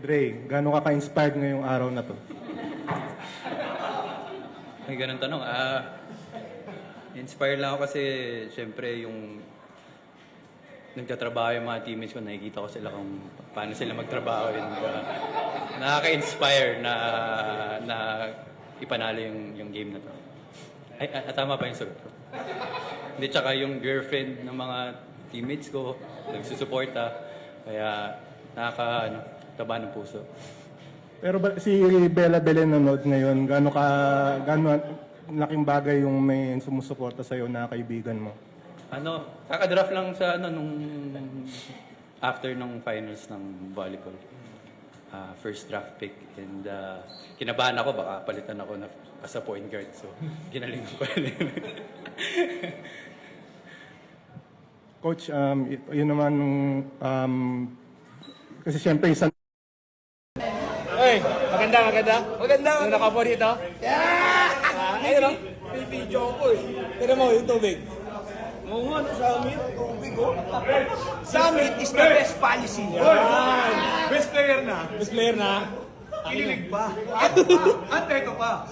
Dre, gaano ka ka-inspired ngayong araw na to? May ganun tanong. Inspired lang ako kasi syempre yung nagtatrabaho yung mga teammates ko, nakikita ko sila kung paano sila magtrabaho. Nakaka-inspire na ipanalo yung game na to. Ay, tama pa yung sagot ko. Hindi, tsaka yung girlfriend ng mga teammates ko, nagsusuporta. Kaya nakaka-taba ng puso. Pero si Bella Belen nanood ngayon, gaano laking bagay yung may sumusuporta sa'yo na kaibigan mo? Kaka-draft lang sa nung after nung finals ng volleyball. First draft pick, and kinabahan ako, baka palitan ako na as a point guard, so ginaling ko pa rin. Coach, yun naman, kasi siyempre isang Hey, maganda. Yung nakapo dito. Ayun o. Video ko eh. Tignan mo yung tubig. Oo nga, Summit. Tubig, oh. Summit is the best policy. Yan. Best player na. Best player na. Kinilig pa. At ito pa.